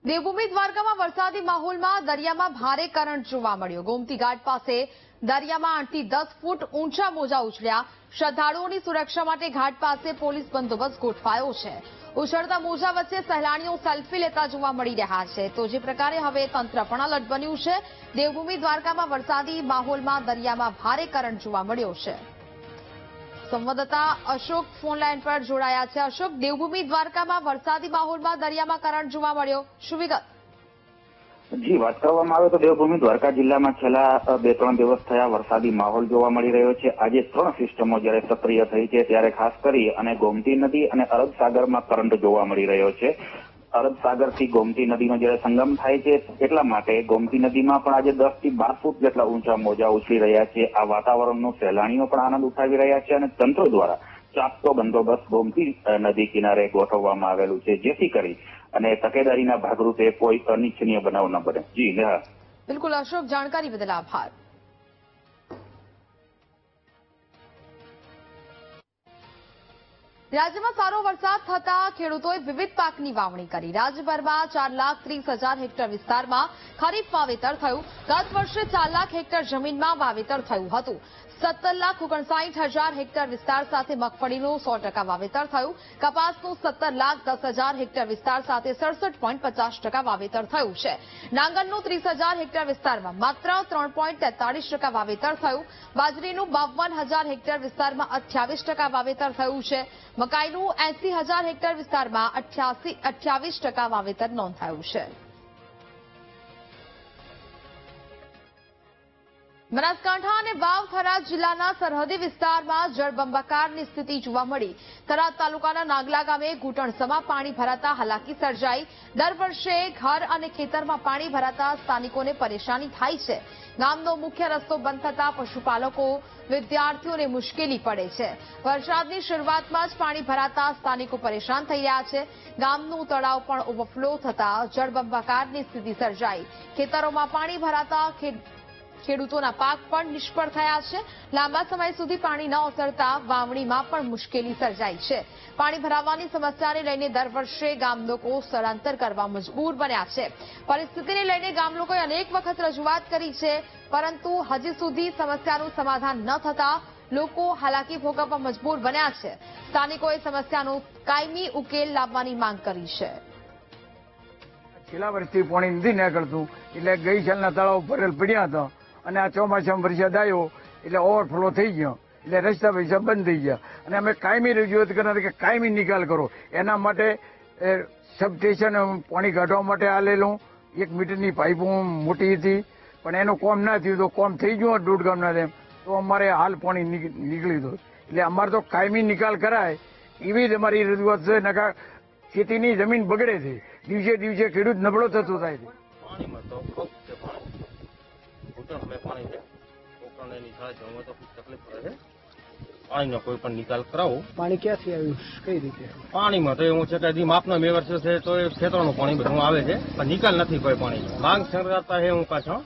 દેવભૂમિ દ્વારકામાં વરસાદી માહોલમાં દરિયામાં ભારે કરંટ જોવા મળ્યો। ગોમતી ઘાટ પાસે દરિયામાં 8 થી 10 ફૂટ ઊંચા મોજા ઉછળ્યા। શ્રદ્ધાળુઓની સુરક્ષા માટે ઘાટ પાસે પોલીસ બંદોબસ્ત ગોઠવાયો છે। ઉછળતા મોજા વચ્ચે સહેલાણીઓ સેલ્ફી લેતા જોવા મળી રહ્યા છે। તો જે પ્રકારે હવે તંત્ર પણ એલર્ટ બન્યું છે। દેવભૂમિ દ્વારકામાં વરસાદી માહોલમાં દરિયામાં ભારે કરંટ જોવા મળ્યો છે। સંવાદદાતા અશોક ફોન લાઈન પર જોડાયા છે। અશોક, દેવભૂમિ દ્વારકામાં વરસાદી માહોલમાં દરિયામાં કરંટ જોવા મળ્યો, શું વિગત? જી, વાત કરવામાં આવે તો દેવભૂમિ દ્વારકા જિલ્લામાં છેલ્લા 2-3 દિવસ થયા વરસાદી માહોલ જોવા મળી રહ્યો છે। આજે 3 સિસ્ટમો જ્યારે સક્રિય થઈ છે ત્યારે ખાસ કરી અને ગોમતી નદી અને અરબ સાગરમાં કરંટ જોવા મળી રહ્યો છે। અરબ સાગરથી ગોમતી નદીનો જ્યારે સંગમ થાય છે એટલા માટે ગોમતી નદીમાં પણ આજે 10 થી 12 ફૂટ જેટલા ઊંચા મોજા ઉછળી રહ્યા છે। આ વાતાવરણનો સહેલાણીઓ પણ આનંદ ઉઠાવી રહ્યા છે અને તંત્ર દ્વારા ચાપતો બંદોબસ્ત ગોમતી નદી કિનારે ગોઠવવામાં આવેલું છે, જેથી કરી અને તકેદારીના ભાગરૂપે કોઈ અનિચ્છનીય બનાવ ન બને। જી નેહા। બિલકુલ અશોક, જાણકારી બદલ આભાર। રાજ્યમાં સારો વરસાદ થતા ખેડૂતોએ વિવિધ પાકની વાવણી કરી। રાજ્યભરમાં 4,30,000 હેક્ટર વિસ્તારમાં ખરીફ વાવેતર થયું। ગત વર્ષે 4 લાખ હેક્ટર જમીનમાં વાવેતર થયું હતું। 17,59,000 હેક્ટર વિસ્તાર સાથે મગફળીનું 100% વાવેતર થયું। કપાસનું 17,10,000 હેક્ટર વિસ્તાર સાથે 67.50% વાવેતર થયું છે। ડાંગરનું 30,000 હેક્ટર વિસ્તારમાં માત્ર 3.43% વાવેતર થયું। બાજરીનું 52,000 હેક્ટર વિસ્તારમાં 28% વાવેતર થયું છે। મકાઈનું 80,000 હેક્ટર વિસ્તારમાં 28% વાવેતર નોંધાયું છે। બનાસકાંઠા અને વાવ થરાદ જિલ્લાના સરહદી વિસ્તારમાં જળબંબાકારની સ્થિતિ જોવા મળી। થરાદ તાલુકાના નાગલા ગામે ઘૂંટણસમા પાણી ભરાતા હાલાકી સર્જાઈ। દર વર્ષે ઘર અને ખેતરમાં પાણી ભરાતા સ્થાનિકોને પરેશાની થાય છે। ગામનો મુખ્ય રસ્તો બંધ થતા પશુપાલકો, વિદ્યાર્થીઓને મુશ્કેલી પડે છે। વરસાદની શરૂઆતમાં જ પાણી ભરાતા સ્થાનિકો પરેશાન થઈ રહ્યા છે। ગામનું તળાવ પણ ઓવરફ્લો થતા જળબંબાકારની સ્થિતિ સર્જાઈ। ખેતરોમાં પાણી ભરાતા ખેડૂતોના પાક પણ નિષ્ફળ થયા છે। લાંબા સમય સુધી પાણી ન ઉતરતા વાવણીમાં પણ મુશ્કેલી સર્જાઈ છે। પાણી ભરાવાની સમસ્યાને લઈને દર વર્ષે ગામ લોકો સ્થળાંતર કરવા મજબૂર બન્યા છે। પરિસ્થિતિને લઈને ગામ લોકોએ અનેક વખત રજૂઆત કરી છે, પરંતુ હજી સુધી સમસ્યાનું સમાધાન ન થતા લોકો હાલાકી ભોગવવા મજબૂર બન્યા છે। સ્થાનિકોએ સમસ્યાનો કાયમી ઉકેલ લાવવાની માંગ કરી છે। છેલ્લા વર્ષથી પાણી નથી નીકળતું, એટલે ગઈ સાલના તળાવ ભરેલ પડ્યા હતા અને આ ચોમાસામાં વરસાદ આવ્યો એટલે ઓવરફ્લો થઈ ગયો, એટલે રસ્તા પૈસા બંધ થઈ ગયા અને અમે કાયમી રજૂઆત કરનાર કે કાયમી નિકાલ કરો। એના માટે સબ સ્ટેશન પાણી કાઢવા માટે આલેલું 1 મીટરની પાઇપો મોટી હતી, પણ એનું કોમ ના થયું તો કોમ થઈ ગયું 1.5 ગામના તેમ તો અમારે હાલ પાણી નીકળી દો, એટલે અમારે તો કાયમી નિકાલ કરાય એવી જ અમારી રજૂઆત છે। નકા ખેતીની જમીન બગડે છે, દિવસે દિવસે ખેડૂત નબળો થતો થાય છે। પાણીનો કોઈ પણ નિકાલ કરાવો। પાણી ક્યાંથી આવ્યું, કઈ રીતે? પાણીમાં તો એવું છે કે હજી માપના 2 વર્ષ છે તો એ ક્ષેત્રનું પાણી બધું આવે છે, પણ નિકાલ નથી કોઈ પાણી। માંગ સરકારતા છે હું પાછો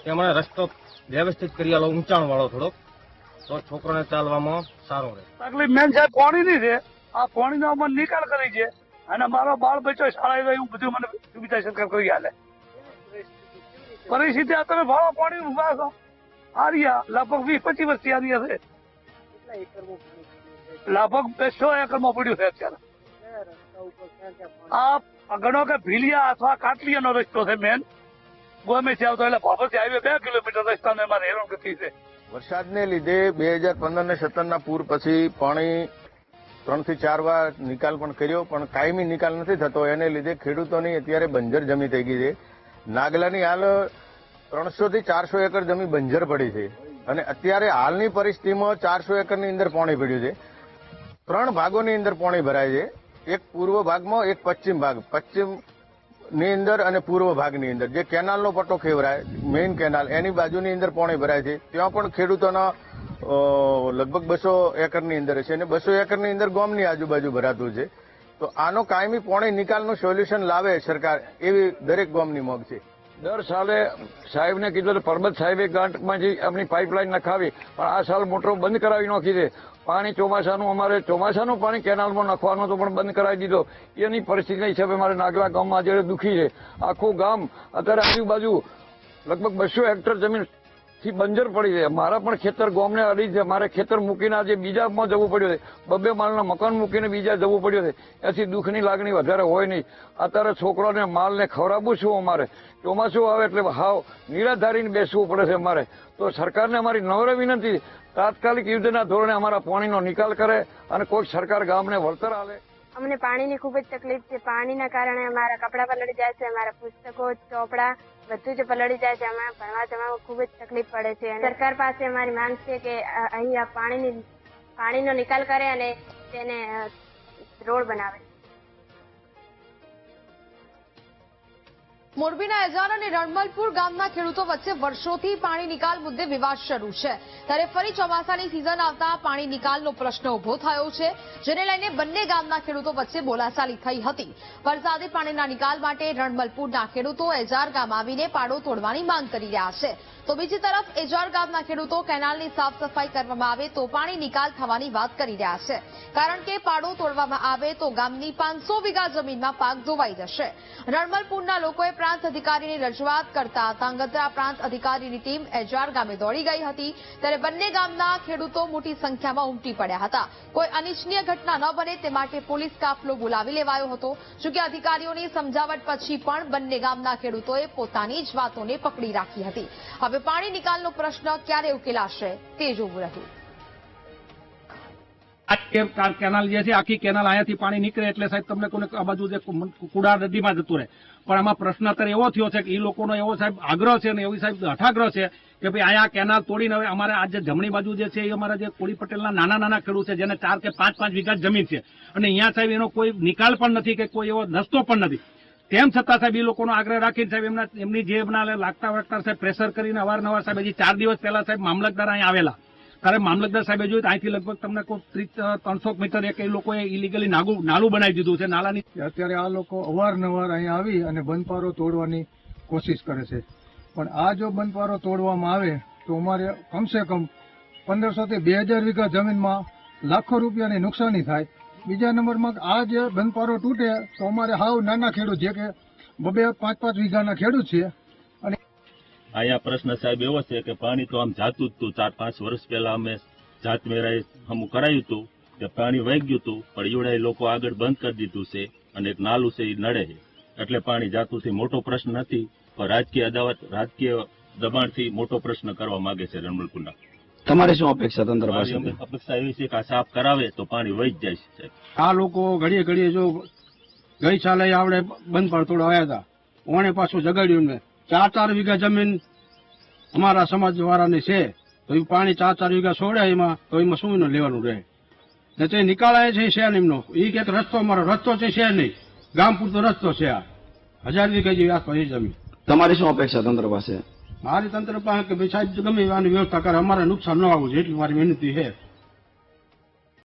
કે મને રસ્તો વ્યવસ્થિત કરી આલો, ઊંચાણ વાળો થોડોક, તો છોકરાને ચાલવામાં સારો રહે। તકલીફ મેન સાહેબ પાણીની છે। આ પાણીનો અમને નિકાલ કરી છે અને મારો બાળ બચ્ચો શાળાએ ગયો એવું બધું મને સુવિધા સરકાર કરી આલે। પરિસ્થિતિ આ તમે ભાડો પાણી ઉભા છો આર્યા લગભગ 20-25 વર્ષથી આર્યા છે, લગભગ 200 એકરમાં પડ્યું છે અત્યારે। આ ગણો કે ભીલિયા અથવા કાટલિયાનો રસ્તો છે મેન, ગોમેથી આવતો એટલે ભાભરથી હાઈવે 2 કિલોમીટર રસ્તાને અમારે હેરાનગતિ છે। વરસાદને લીધે 2015 અને 17ના પૂર પછી પાણી 3 થી 4 વાર નિકાલ પણ કર્યો, પણ કાયમી નિકાલ નથી થતો। એને લીધે ખેડૂતોની અત્યારે બંજર જમી થઈ ગઈ છે। નાગલાની હાલ 300 થી 400 એકર જમીન બંજર પડી છે અને અત્યારે હાલની પરિસ્થિતિમાં 400 એકરની અંદર પાણી પડ્યું છે। 3 ભાગોની અંદર પાણી ભરાય છે, એક પૂર્વ ભાગમાં, એક પશ્ચિમ ભાગ। પશ્ચિમની અંદર અને પૂર્વ ભાગની અંદર જે કેનાલનો પટ્ટો ખેવરાય મેઇન કેનાલ એની બાજુની અંદર પાણી ભરાય છે। ત્યાં પણ ખેડૂતોના લગભગ 200 એકરની અંદર છે અને 200 એકરની અંદર ગામની આજુબાજુ ભરાતું છે। તો આનો કાયમી પાણી નિકાલનું સોલ્યુશન લાવે સરકાર, એવી દરેક ગામની માંગ છે। દર સાલે સાહેબને કીધું પરબત સાહેબે ગાંઠમાંથી આપણી પાઇપલાઇન નખાવી, પણ આ સાલ મોટરો બંધ કરાવી નાખી છે। પાણી ચોમાસાનું અમારે ચોમાસાનું પાણી કેનાલમાં નાખવાનો તો પણ બંધ કરાવી દીધો. એની પરિસ્થિતિના હિસાબે મારે નાગલા ગામમાં અત્યારે દુઃખી છે. આખું ગામ અત્યારે આજુબાજુ લગભગ 200 હેક્ટર જમીન થી બંજર પડી છે. મારા પણ ખેતર ગામને અડી છે. મારે ખેતર મૂકીને આજે બીજામાં જવું પડ્યું છે. 2 માળના મકાન મૂકીને બીજા જવું પડ્યું છે. એથી દુઃખની લાગણી વધારે હોય નહીં. અત્યારે છોકરાને માલને ખવડાવવું છું. અમારે ચોમાસું આવે એટલે હાવ નિરાધારીને બેસવું પડે છે અમારે. તો સરકારને અમારી નમ્ર વિનંતી, તાત્કાલિક યુદ્ધના ધોરણે અમારા પાણીનો નિકાલ કરે અને કોઈ સરકાર ગામને વળતર આપે. અમને પાણીની ખૂબ જ તકલીફ છે. પાણીના કારણે અમારા કપડાં પલળી જાય છે, અમારા પુસ્તકો, ચોપડા બધું જ પલળી જાય છે. અમારે ભણવા જવામાં ખૂબ જ તકલીફ પડે છે. અને સરકાર પાસે અમારી માંગ છે કે અહીંયા પાણીનો નિકાલ કરે અને તેને રોડ બનાવે. મોરબીના એજાર અને રણમલપુર ગામના ખેડૂતો વચ્ચે વર્ષોથી પાણી નિકાલ મુદ્દે વિવાદ શરૂ છે. ત્યારે ફરી ચોમાસાની સિઝન આવતા પાણી નિકાલનો પ્રશ્ન ઉભો થયો છે, જેને લઈને બંને ગામના ખેડૂતો વચ્ચે બોલાચાલી થઈ હતી. વરસાદી પાણીના નિકાલ માટે રણમલપુરના ખેડૂતો એજાર ગામ આવીને પાડો તોડવાની માંગ કરી રહ્યા છે. તો બીજી તરફ એજાર ગામના ખેડૂતો કેનાલની સાફ સફાઈ કરવામાં આવે તો પાણી નિકાલ થવાની વાત કરી રહ્યા છે. કારણ કે પાડો તોડવામાં આવે તો ગામની 500 વીઘા જમીનમાં પાક ધોવાઈ જશે. રણમલપુરના લોકોએ પ્રાંત અધિકારીની રજૂઆત કરતા તાંગધ્રા પ્રાંત અધિકારીની ટીમ એજાર ગામે દોડી ગઈ હતી. ત્યારે બંને ગામના ખેડૂતો મોટી સંખ્યામાં ઉમટી પડ્યા હતા. કોઈ અનિચ્છનીય ઘટના ન બને તે માટે પોલીસ કાફલો બોલાવી લેવાયો હતો. જોકે અધિકારીઓની સમજાવટ પછી પણ બંને ગામના ખેડૂતોએ પોતાની જ વાતોને પકડી રાખી હતી. હવે પાણી નિકાલનો પ્રશ્ન ક્યારે ઉકેલાશે તે જોવું રહ્યું. આ કેનાલ જે છે, આખી કેનાલ અહીંયાથી પાણી નીકળે એટલે સાહેબ તમને કોને આ બાજુ જે કુડા નદીમાં જતું રહે. પણ આમાં પ્રશ્ન અત્યારે એવો થયો છે કે એ લોકોનો એવો સાહેબ આગ્રહ છે ને એવી સાહેબ હઠાગ્રહ છે કે ભાઈ અહીંયા કેનાલ તોડીને હવે અમારે આ જે જમણી બાજુ જે છે એ અમારા જે કોળી પટેલના નાના ખેડૂત છે જેને 4 કે 5 વીઘા જમીન છે અને અહીંયા સાહેબ એનો કોઈ નિકાલ પણ નથી કે કોઈ એવો રસ્તો પણ નથી. તેમ છતાં સાહેબ એ લોકોનો આગ્રહ રાખીને સાહેબ એમની જે લાગતા વળગતા સાહેબ પ્રેશર કરીને અવારનવાર સાહેબ હજી 4 દિવસ પહેલા સાહેબ મામલતદાર અહીંયા આવેલા. ત્યારે મામલતદાર સાહેબે જોયું અહીંથી લગભગ તમને કોઈ 300 મીટર એક એ લોકોએ ઇલીગલી નાલું બનાવી દીધું છે. નાલાની અત્યારે આ લોકો અવારનવાર અહીંયા આવી અને બંધપારો તોડવાની કોશિશ કરે છે. પણ આ જો બંધપારો તોડવામાં આવે તો અમારે કમસે કમ 1500 થી 2000 વીઘા જમીનમાં લાખો રૂપિયાની નુકસાની થાય. બીજા નંબરમાં આ જે બંધપારો તૂટે તો અમારે હાવ નાના ખેડૂત જે કે 2-5 વીઘાના ખેડૂત છે. અને અહીંયા પ્રશ્ન સાહેબ એવો છે કે પાણી તો આમ જાતું જ હતું. 4-5 વર્ષ પહેલા અમે જાત મેરાએ હમું કરાયું હતું કે પાણી વહી ગયું હતું, પણ ઈવડાએ લોકો આગળ બંધ કરી દીધું છે અને એક નાલું છે એ નડે છે એટલે પાણી જાતું છે. મોટો પ્રશ્ન નથી, પણ રાજકીય દબાણથી મોટો પ્રશ્ન કરવા માંગે છે રણમલપુરના. તમારી શું અપેક્ષા તંત્ર પાસે? અપેક્ષા એવી છે કે આ સાફ કરાવે તો પાણી વહી જ જાય છે. આ લોકો ઘડીએ જો ગઈ સાલે આપણે બંધપાર તોડવા આવ્યા હતા, ઓણે પાછું જગાડ્યું ને 4 વીઘા જમીન અમારા સમાજ વાળાની છે તો એ પાણી 4 વીઘા છોડે એમાં તો એમાં શું લેવાનું રહે ને તે નિકાલાય છે એમનો એ કે રસ્તો અમારો રસ્તો છે નહીં, ગામ પૂરતો રસ્તો છે. આ 1000 વીઘા જેવી આસપાસ એ જમીન. તમારી શું અપેક્ષા તંત્ર પાસે? મારી તંત્ર પાસે કે ભાઈ સાહેબ ગમે આની વ્યવસ્થા કરે, અમારે નુકસાન ન આવવું જોઈએ એટલી મારી વિનંતી છે.